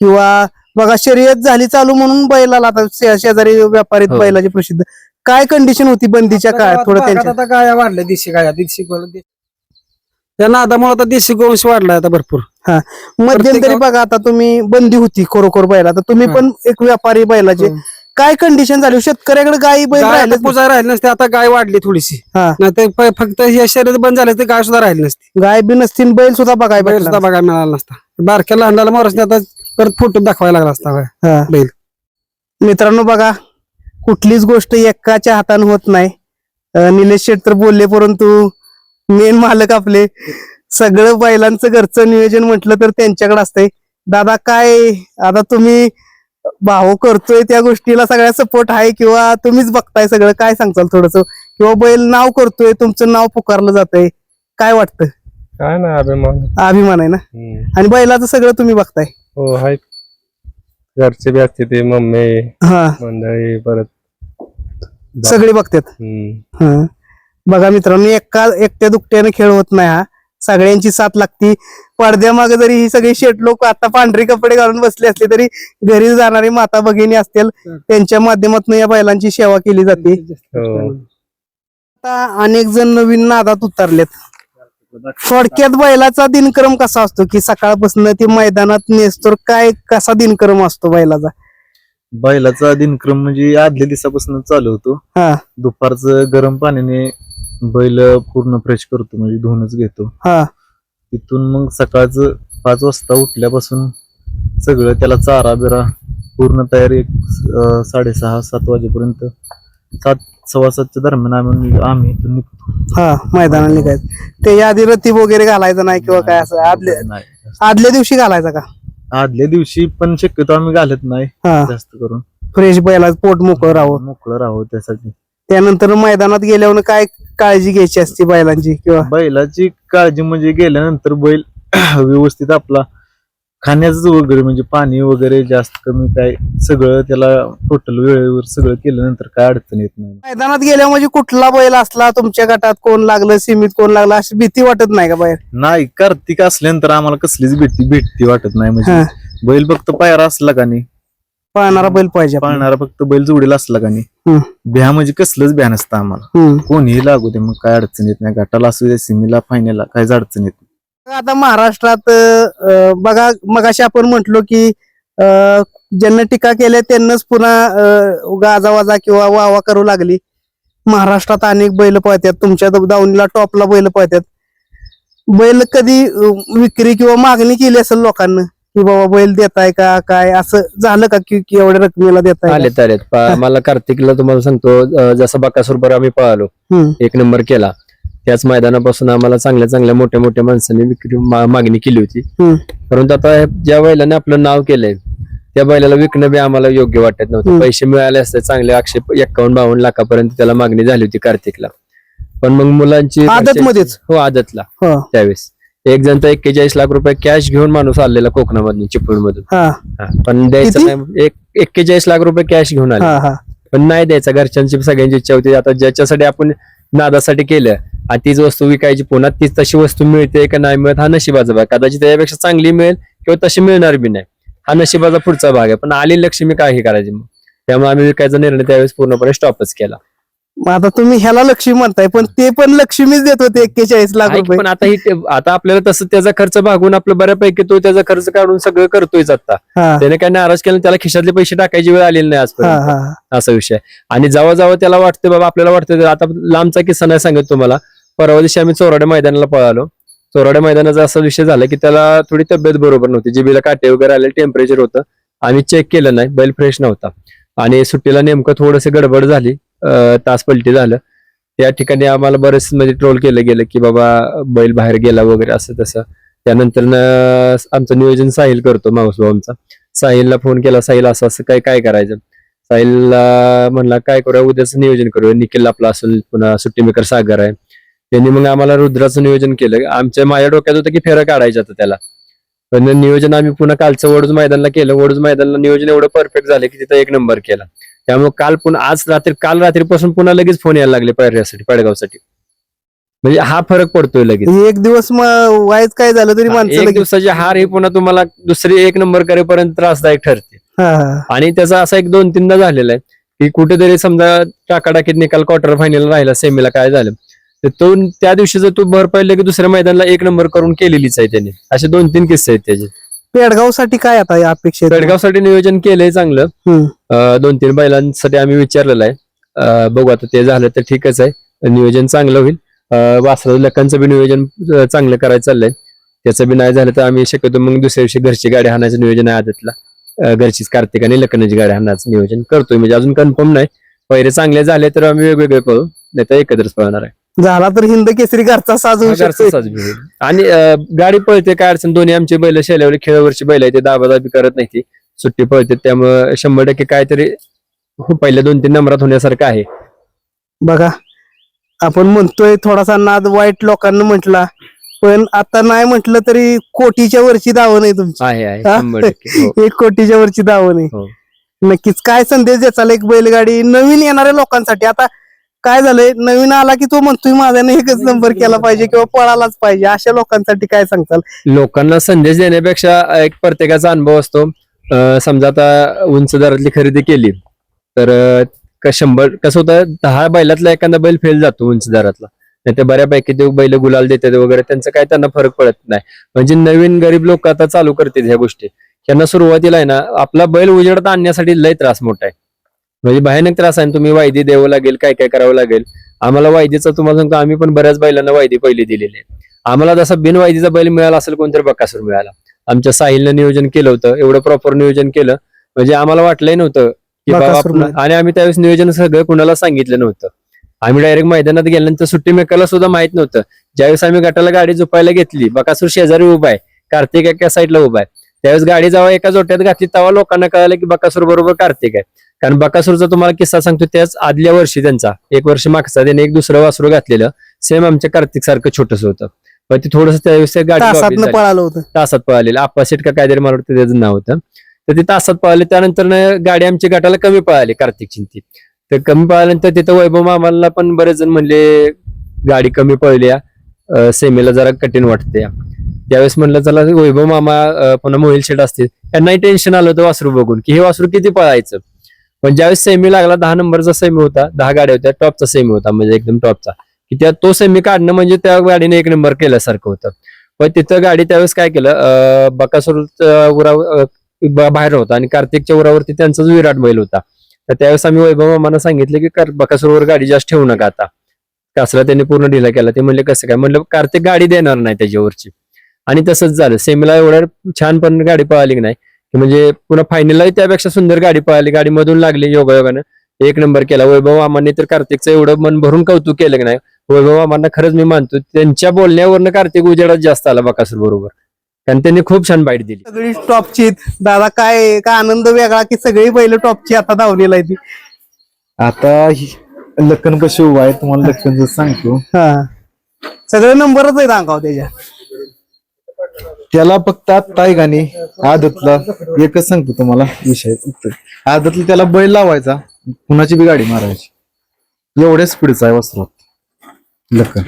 किंवा बघा शर्यत झाली चालू म्हणून बैलाला आता शेजारी व्यापारीत बैलाची प्रसिद्ध काय कंडिशन होती बंदीच्या काळात? थोडं त्यांच्या आता गाया वाढल्या, देशी गाया, त्या नादामुळे आता देशी गोवंश वाढलाय आता भरपूर. मध्यंतरी बघा आता तुम्ही बंदी होती खरोखर बैला, तर तुम्ही पण एक व्यापारी बैलाचे काय कंडिशन झाली? शेतकऱ्याकडे गायी बैल राहिले पूजा राहिली नसते, आता गाय वाढली थोडीशी. नाही तर फक्त हे शर्यत बंद झाले तर गाय सुद्धा राहिली नसती. गाय बी नसतील, बैल सुद्धा बघायला बैल सुद्धा बघायला मिळाला नसता. बारक्या लहान मोरसने आता परत फोटो दाखवायला लागला असता बैल. मित्रांनो बघा, कुठलीच गोष्ट एकाच्या हाताने होत नाही. निलेश शेठ तर बोलले, परंतु मेन मालक आपले सगळं बैलांचं घरचं नियोजन म्हटलं तर त्यांच्याकडे असतंय. दादा काय आता तुम्ही भाऊ करतोय त्या गोष्टीला सगळ्या सपोर्ट आहे किंवा तुम्हीच बघताय सगळं, काय सांगताल थोडस? किंवा बैल नाव करतोय, तुमचं नाव पुकारलं जातंय, काय वाटतं? काय ना अभिमान आहे ना. आणि बैलाचं सगळं तुम्ही बघताय? हो आहे, घरचे बी असते ते मम्मी मंडळी परत सगळे बघतात. बघा मित्रांनो, एकट्या दुकट्याने खेळ होत नाही हा, सगळ्यांची साथ लागती. पडद्यामागे जरी ही सगळी शेट लोक आता पांढरे कपडे घालून बसले असले तरी घरी जाणारी माता भगिनी असतील, त्यांच्या माध्यमातून या बैलांची सेवा केली जाते. आता अनेक जण नवीन नादात उतरलेत. थोडक्यात बैलाचा दिनक्रम कसा असतो की सकाळपासून ते मैदानात नेसतोर काय कसा दिनक्रम असतो बैलाचा? बैलाचा दिनक्रम म्हणजे आदल्या दिवसापासून चालू होतो. दुपारचं गरम पाण्याने बैल पूर्ण फ्रेश करतो, म्हणजे धुवूनच घेतो. तिथून मग सकाळचं 5 वाजता उठल्यापासून सगळं त्याला चारा बिरा पूर्ण तयारी 6:30-7 वाजेपर्यंत 7-7:15 दरम्यान आम्ही इथून निघतो. मैदानाला निघायचं. त्याच्या आधी रती वगैरे घालायचं नाही किंवा काय असं आदल्या दिवशी घालायचा का? आदल्या दिवशी पण शक्यतो आम्ही घालत नाही जास्त करून. फ्रेश बैला पोट मोकळं राहावं त्यासाठी. त्यानंतर मैदानात गेल्यावर काय काळजी घ्यायची असते बैलांची? किंवा बैलाची काळजी म्हणजे गेल्यानंतर बैल व्यवस्थित आपला खाण्याचं वगैरे म्हणजे पाणी वगैरे जास्त कमी काय सगळं त्याला टोटल वेळेवर सगळं केल्यानंतर काय अडचण येत नाही. मैदानात गेल्या म्हणजे कुठला बैल असला तुमच्या गटात कोण लागलं, सीमित कोण लागलं, अशी भीती वाटत नाही का बाहेर? नाही, कार्तिक असल्यानंतर आम्हाला कसलीच भीती वाटत नाही. म्हणजे बैल फक्त पायरा असला का नाही, पाळणारा बैल पाहिजे, पाळणारा फक्त बैल जोडीला असला का नाही, भ्या म्हणजे कसलंच भ्या नसतं आम्हाला. कोणीही लागू दे, मग काय अडचण येत नाही. गटाला असू दे, सीमेला फायनलला काहीच अडचण येत नाही. आता महाराष्ट्रात बघा मगाशी आपण म्हटलो की ज्यांना टीका केल्या त्यांनाच पुन्हा गाजावाजा किंवा वावा करू लागली. महाराष्ट्रात अनेक बैल पळतात, तुमच्या दावणीला टॉपला बैल पळतात. बैल कधी विक्री किंवा मागणी केली असेल लोकांना की बाबा बैल देताय का, काय असं झालं का की एवढ्या रकमेला देताय? आलेत मला कार्तिकला तुम्हाला सांगतो, जसं बकासूरवर आम्ही पळालो, हम्म. 1 नंबर केला, त्याच मैदानापासून आम्हाला चांगल्या चांगल्या मोठ्या मोठ्या माणसांनी विक्री मागणी केली होती. हम्म. परंतु आता ज्या बैलाने आपलं नाव केलंय त्या बैलाला विकणं बी आम्हाला योग्य वाटत नव्हतं. पैसे मिळाले असते चांगले, 151-52 लाखापर्यंत त्याला मागणी झाली होती कार्तिकला. पण मग मुलांची आदतमध्येच? हो, आदतला. हो. त्यावेळेस एक जण तर 41 लाख रुपये कॅश घेऊन माणूस आलेला कोकणामधून, चिपळूण मधून. हा. पण द्यायचं किती? नाही, 41 लाख रुपये कॅश घेऊन आले. हा. पण नाही द्यायचा, घरच्यांची सगळ्यांची इच्छा होती. आता ज्याच्यासाठी आपण नादासाठी केलं आणि तीच वस्तू विकायची, पुन्हा तीच तशी वस्तू मिळते का नाही मिळत हा नशिबाचा भाग. कदाचित त्यापेक्षा चांगली मिळेल किंवा तशी मिळणार बी नाही, हा नशिबाचा पुढचा भाग आहे. पण आली लक्ष्मी काही करायची मग, त्यामुळे आम्ही विकायचा निर्णय त्यावेळेस पूर्णपणे स्टॉपच केला. मग आता तुम्ही ह्याला लक्ष्मी म्हणताय, पण ते पण लक्ष्मीच देत होते 41 लाख ऐक, रुपये. पण आता आपल्याला तसं त्याचा खर्च भागून आपलं बऱ्यापैकी तो त्याचा खर्च काढून सगळं करतोयच आता. हा. त्याने काय नाराज केलं, त्याला खिशातले पैसे टाकायची वेळ आलेली नाही हा. आजपर्यंत. हा. असा विषय. आणि जेव्हा जेव्हा त्याला वाटतं बाबा, आपल्याला वाटतं, आता लांबचा किस्सा नाही सांगत तुम्हाला, परवा दिवशी आम्ही चोराड्या मैदानाला पळालो. चोराड्या मैदानाचा असा विषय झाला की त्याला थोडी तब्येत बरोबर नव्हती, जिबीला काटे वगैरे आले, टेम्परेचर होतं. आम्ही चेक केलं नाही, बैल फ्रेश नव्हता आणि सुट्टीला नेमकं थोडंसं गडबड झाली, तास पलटी झालं. त्या ठिकाणी आम्हाला बरेच म्हणजे ट्रोल केलं गेलं की बाबा बैल बाहेर गेला वगैरे असं तसं. त्यानंतर आमचं नियोजन साहिल करतो, माऊसभाऊ आमचा. साहिलला फोन केला, साहिल असं असं काय करायचं. साहिलला म्हणला काय करूया, उद्याचं नियोजन करूया, निखिल आपला असेल, पुन्हा सुट्टी मेकर सागर आहे. त्यांनी मग आम्हाला रुद्राचं नियोजन केलं. माझ्या डोक्यात होतं की फेरं काढायचं होतं त्याला, पण नियोजन आम्ही पुन्हा कालचं वडूज मैदानला केलं. वडूज मैदानला नियोजन एवढं परफेक्ट झालं की तिथं 1 नंबर केला. त्यामुळे काल रात्रीपासून पुन्हा लगेच फोन यायला लागले पैऱ्यासाठी, पडगावसाठी. म्हणजे हा फरक पडतोय लगेच. एक दिवस वाईच काय झालं तरी माणसं एक दिवसाची हार ही पुन्हा तुम्हाला दुसरी 1 नंबर करेपर्यंत त्रासदायक ठरते. आणि त्याचा असा 1-2-3दा झालेला आहे की कुठेतरी समजा टाकाटाकीत निकाल क्वार्टर फायनल राहिला, सेमीला काय झालं तर तो त्या दिवशी जर तू भर पाहिलं की दुसऱ्या मैदानाला 1 नंबर करून केलेलीच आहे त्याने. असे 2-3 किस्से आहेत त्याचे. पेडगावसाठी काय आता अपेक्षा? पेडगावसाठी नियोजन केलंय चांगलं. 2-3 बैलांसाठी आम्ही विचारलेलं आहे. बघू आता ते झालं तर ठीकच आहे, नियोजन चांगलं होईल. वासरा लकांचं बी नियोजन चांगलं करायचं चाललंय. त्याचं बी नाही झालं तर आम्ही शक्यतो मग दुसऱ्या दिवशी घरची गाडी हाणायचं नियोजन आहे आदतला. घरचीच कार्तिक आणि लखनची गाडी हाणायचं नियोजन करतोय. म्हणजे अजून कन्फर्म नाही, पहिले चांगले झाले तर आम्ही वेगवेगळे करू, नाही तर एकत्रच पळणार आहे. झाला तर हिंद केसरी घरचा साज होऊ शकतो. आणि गाडी पळते, काय अडचण. दोन्ही आमची बैल शेल्यावली खेळावरची बैल आहे, ते दाबादाबी करत नाही, ती सुट्टी पळते. त्यामुळे 100% काहीतरी पहिल्या 2-3 नंबरात होण्यासारखं आहे. बघा आपण म्हणतोय थोडासा नाद वाईट लोकांना म्हटला, पण आता नाही म्हटलं तरी कोटीच्या वरची दावण आहे तुमची. आहे 100%. 1 कोटीच्या वरची दावण आहे. हो. नक्कीच. काय संदेश द्याचा एक बैलगाडी नवीन येणाऱ्या लोकांसाठी? आता काय झालंय, नवीन आला की तो म्हणतोय माझ्याने 1च नंबर केला पाहिजे किंवा पळालाच पाहिजे, अशा लोकांसाठी काय सांगताल? लोकांना संदेश देण्यापेक्षा एक प्रत्येकाचा अनुभव असतो. समजा आता उंच दरातली खरेदी केली तर 100 कसं होतं, 10 बैलातला एखादा बैल फेल जातो उंच दरातला, नाही तर बऱ्यापैकी ते बैल गुलाल देतात वगैरे, त्यांचं काय त्यांना फरक पडत नाही. म्हणजे नवीन गरीब लोक आता चालू करतील ह्या गोष्टी. त्यांना सुरुवातीला आहे ना आपला बैल उजेडात आणण्यासाठी लय त्रास मोठा आहे, म्हणजे भयानक त्रास आहे. तुम्ही वायदी द्यावं लागेल, काय काय करावं लागेल. आम्हाला वायदीचा तुम्हाला सांगतो, आम्ही पण बऱ्याच बैलांना वायदी पहिली दिलेली आहे. आम्हाला जसा बिनवायदीचा बैल मिळाला असेल कोणतरी बकासूर मिळाला. आमच्या साहिलनं नियोजन केलं होतं, एवढं प्रॉपर नियोजन केलं म्हणजे आम्हाला वाटलंही नव्हतं की बाबा. आणि आम्ही त्यावेळेस नियोजन सगळं कुणाला सांगितलं नव्हतं. आम्ही डायरेक्ट मैदानात गेल्यानंतर सुट्टी मेकरला सुद्धा माहित नव्हतं. ज्यावेळेस आम्ही गटाला गाडी झोपायला घेतली, बकासूर शेजारी उभा आहे, कार्तिक एका साईडला उभा आहे. त्यावेळेस गाडी जेव्हा एका जोट्यात घातली तेव्हा लोकांना कळालं की बकासूर बरोबर कार्तिक आहे. कारण बकासूरचा तुम्हाला किस्सा सांगतो, त्याच आदल्या वर्षी त्यांचा 1 वर्ष मागचा त्याने एक दुसरं वासरू घातलेलं, सेम आमच्या कार्तिक सारखं छोटस होतं. पण ते थोडस त्यावेळेस गाडी पळालं होतं, तासात पळालेलं. आप्पा सेट का काहीतरी मला वाटतं त्याचं नाव होतं. तर ते तासात पळाले. त्यानंतर गाडी आमच्या गटाला कमी पळाली कार्तिकची. ती तर कमी पळाल्यानंतर तिथं वैभव मामाला पण बरेच जण म्हणले गाडी कमी पळली, सेमीला जरा कठीण वाटते. त्यावेळेस म्हणलं चला वैभव मामा पुन्हा मोहिल शेट असतील, त्यांनाही टेन्शन आलं होतं वासरू बघून की हे वासरू किती पळायचं. पण ज्यावेळेस सेमी लागला, 10 नंबरचा सेमी होता, 10 गाड्या होत्या, टॉपचा सेमी होता, म्हणजे एकदम टॉपचा, की त्या तो सेमी काढणं म्हणजे त्या गाडीने 1 नंबर केल्यासारखं होतं. पण तिथं गाडी त्यावेळेस काय केलं, बकासूरचा बाहेर होता आणि कार्तिकच्या उरावरती त्यांचाच विराट बैल होता. तर त्यावेळेस आम्ही वैभव मामांना सांगितलं की बकासूरवर गाडी जास्त ठेवू नका आता. कासला त्यांनी पूर्ण ढिला केला. ते म्हणले कसं काय, म्हणलं कार्तिक गाडी देणार नाही त्याच्यावरची. आणि तसंच झालं. सेमीला एवढ्या छान पण गाडी पळाली की नाही, की म्हणजे पुन्हा फायनललाही त्यापेक्षा सुंदर गाडी पळाली. गाडी मधून लागली योगायोगानं, 1 नंबर केला. वैभव मामांनी तर कार्तिकचं एवढं मन भरून कौतुक केलं की नाही. वैभव मामांना खरंच मी मानतो, त्यांच्या बोलण्यावरनं कार्तिक उजेडात जास्त आला बकासूर बरोबर, कारण त्यांनी खूप छान बाईट दिली. सगळी टॉपची दादा, काय काय आनंद वेगळा की सगळी बैल टॉपची आता धावलेला आहे ती. आता लखन कशी उभा आहे तुम्हाला लखन सांगतो. हा, सगळे नंबरच आहेत अंगावर त्याच्या. त्याला फक्त आत्ता आहे गाणी आदतला एकच सांगतो तुम्हाला विषय. आदतला त्याला बैल लावायचा, कुणाची बी गाडी मारायची, एवढ्या स्पीडचा आहे वस्त्रात लखन.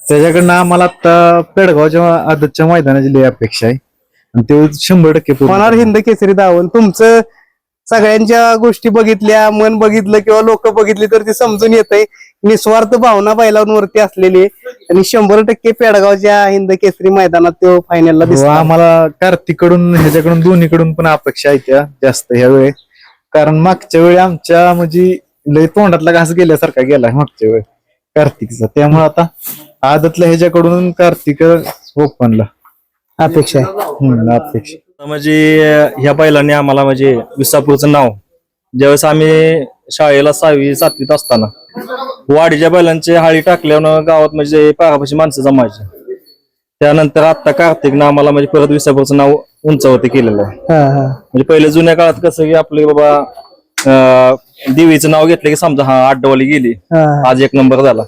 त्याच्याकडनं आम्हाला आता पेडगावच्या आदतच्या मैदानाची लई अपेक्षा आहे आणि ते 100% पूर्ण होणार हिंद केसरी धावून. तुमचं सगळ्यांच्या गोष्टी बघितल्या, मन बघितलं किंवा लोक बघितली तर ते समजून येतंय निस्वार्थ भावना बैलांवरती असलेली आहे. आणि 100% पेडगावच्या हिंद केसरी मैदानात तो फायनलला हो, दिसतो. आम्हाला कार्तिकडून ह्याच्याकडून दोन्हीकडून पण अपेक्षा आहे त्या जास्त ह्या वेळी. कारण मागच्या वेळी आमच्या म्हणजे लय तोंडातला घास गेल्यासारखा गेलाय मागच्या वेळी कार्तिकचा. त्यामुळे आता आदतल्या ह्याच्याकडून कार्तिक ओपनला अपेक्षा आहे. अपेक्षा म्हणजे ह्या बैलांनी आम्हाला म्हणजे विसापूरचं नाव, ज्यावेळेस आम्ही शाळेला 6वी 7वीत असताना वाडीच्या बैलांचे हाळी टाकल्यावर गावात म्हणजे पारापाशी माणसं जमायची. त्यानंतर आता कार्तिकनं आम्हाला म्हणजे परत विसापूरचं नाव उंचावरती केलेलं आहे. म्हणजे पहिले जुन्या काळात कसं की आपले बाबा देवीचं नाव घेतलं की समजा हा आड्डवाली गेली, आज 1 नंबर झाला.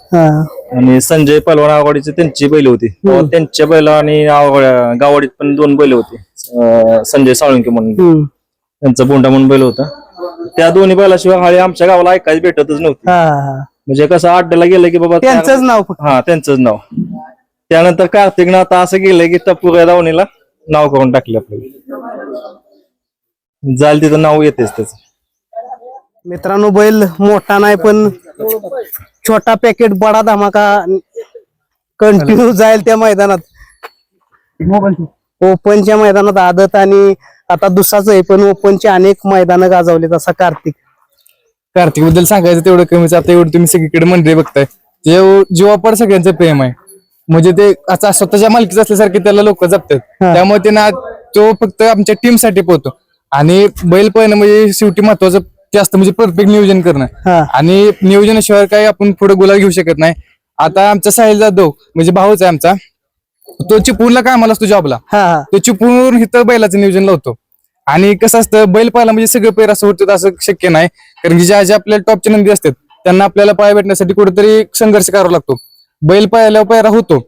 आणि संजय पलवान आवाडीचे त्यांची बैल होती, त्यांच्या बैला आणि गावाडीत पण 2 बैल होते. संजय साळुंके म्हणून त्यांचा बोंडा म्हणून बैल होता. त्या दोन्ही बैलाशिवाय हाळी आमच्या गावाला ऐकायला भेटतच नव्हती. म्हणजे कसं अड्ड्याला गेलं की बाबा त्यांचंच नाव फक्त. हा, त्यांचंच नाव. त्यानंतर कार्तिकनं आता असं केलंय की टप्पूर दावणीला नाव करून टाकले आपल्याला, जाल तिथं नाव येतेच त्याच. मित्रांनो, बैल मोठा नाही पण छोटा पॅकेट बडा धमाका कंटिन्यू जाईल त्या मैदानात. ओपनच्या मैदानात आदत आणि आता दुसराच आहे, पण ओपनचे अनेक मैदानं गाजवलेत असा कार्तिक. कार्तिक बद्दल सांगायचं तेवढं कमीच. आता एवढं तुम्ही सगळीकडे मंडळी बघताय, जीवापाड सगळ्यांचं प्रेम आहे. म्हणजे ते आता स्वतःच्या मालकीच असल्यासारखे त्याला लोक जपतात. त्यामुळे त्यांना तो फक्त आमच्या टीम साठी पोहतो. आणि बैल पळणं म्हणजे शेवटी महत्वाचं जास्त म्हणजे परफेक्ट नियोजन करणं. आणि नियोजनाशिवाय काही आपण पुढे गुलाल घेऊ शकत नाही. आता आमचा साहिल जाधव म्हणजे भाऊच आहे आमचा, तो चिपळूणला कामाला असतो जॉबला. तो चिपळूण इथं बैलाचं नियोजन लावतो. आणि कसं असतं, बैल पाहायला म्हणजे सगळं पैर असं होतं असं शक्य नाही. कारण की ज्या आपल्याला टॉपच्या नंदी असतात त्यांना आपल्याला पाया भेटण्यासाठी कुठेतरी संघर्ष करावा लागतो. बैल पाहायला पैरा होतो,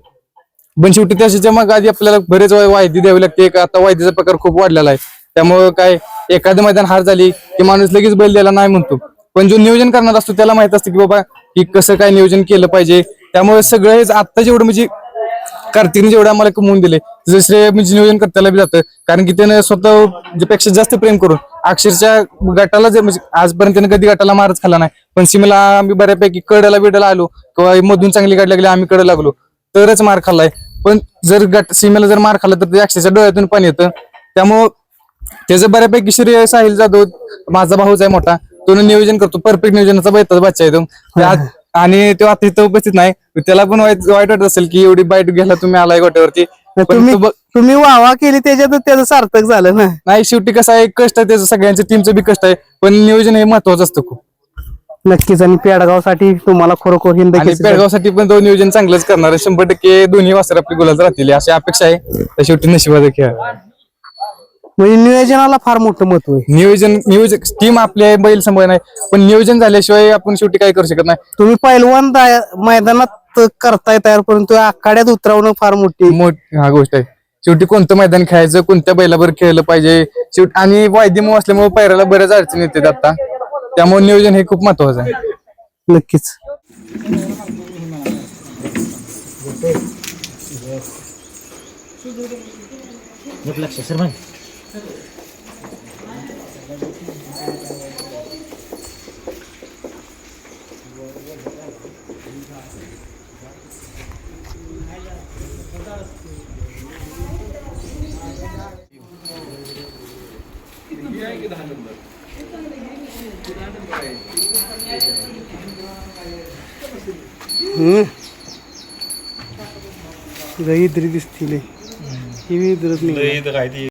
पण शेवटी त्याच्या मग आधी आपल्याला बरेच वायदी द्यावी लागते. आता वायदीचा प्रकार खूप वाढलेला आहे. त्यामुळे काय, एखादं मैदान हार झाली की माणूस लगेच बैल द्यायला नाही म्हणतो. पण जो नियोजन करणार असतो त्याला माहित असतं की बाबा की कसं काय नियोजन केलं पाहिजे. त्यामुळे सगळं हे आता जेवढं म्हणजे कार्तिकने जेवढं आम्हाला कमवून दिले त्याचं श्रेय म्हणजे नियोजन करताना बी जातं. कारण की त्यानं स्वतः पेक्षा जास्त प्रेम करून अक्षरशः गटाला म्हणजे आजपर्यंत त्यानं कधी गटाला मारच खाल्ला नाही. पण सीमेला आम्ही बऱ्यापैकी कडला बिडाला आलो किंवा मधून चांगली गाडी लागली आम्ही कडे लागलो तरच मार खाल्लाय. पण जर सीमेला जर मार खाल्ला तर ते अक्षरशः डोळ्यातून पाणी येतं. त्यामुळं त्याचं बऱ्यापैकी श्रेय साहिल जाधव माझा भाऊच आहे मोठा, तो नियोजन करतो. परफेक्ट नियोजनाचा बैताचा बच्चा आहे तो. आणि तो आता इथं उपस्थित नाही, त्याला पण वाईट वाटत असेल की एवढी बाईट घ्यायला तुम्ही आलाय गोट्यावरती. तुम्ही वावा केली त्याच्यात त्याचं सार्थक झालं ना. नाही, शेवटी कसं आहे, कष्ट आहे त्याचं, सगळ्यांचं टीमचं बी कष्ट आहे, पण नियोजन हे महत्वाचं असतं खूप. नक्कीच. आणि पेडगावसाठी तुम्हाला खरोखर हिंद केसरी पेडगावसाठी पण तो नियोजन चांगलंच करणार आहे. 100% दोन्ही वासर आपली गुलाल राहतील अशी अपेक्षा आहे. तर शेवटी नशिबाचा खेळ. म्हणजे नियोजनाला फार मोठं महत्व आहे. नियोजन टीम आपल्या बैल सांभाळ नाही, पण नियोजन झाल्याशिवाय आपण शेवटी काय करू शकत नाही. तुम्ही पैलवान मैदानात करताय तयार, परंतु आखाड्यात उतरवणं फार मोठी हा गोष्ट आहे. शेवटी कोणतं मैदान खेळायचं, कोणत्या बैलावर खेळलं पाहिजे, शेवटी आणि वायदीमुळे असल्यामुळे पैराला बऱ्याच अडचणी येतात आता. त्यामुळे नियोजन हे खूप महत्वाचं आहे. नक्कीच. लई इद्री दिसतील ही इद्रत नाही